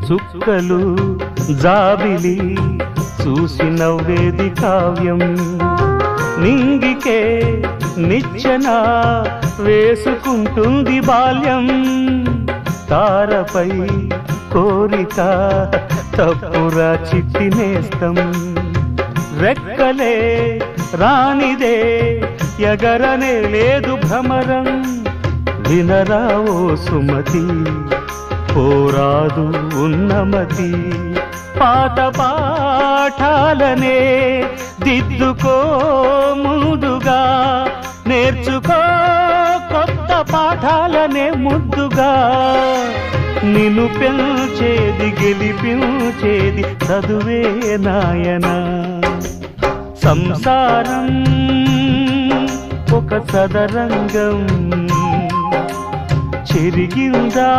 చుక్కలు జాబిలి చూసి నవ్వేది కావ్యం, నింగికే నిచ్చెన వేసుకుంటుంది బాల్యం. తారపై కోరిక తప్పురా చిట్టి నేస్తం, రెక్కలే రానిదే ఎగరనే లేదు భ్రమరం. వినరా ఓ సుమతి పోరాదు ఉన్నమతి, పాత పాఠాలనే దిద్దుకో ముందుగా, నేర్చుకో కొత్త పాఠాలనే ముద్దుగా. నిన్ను పెంచేది గెలిపించేది చదువే నాయనా. సంసారం ఒక చదరంగం, చెరిగిందా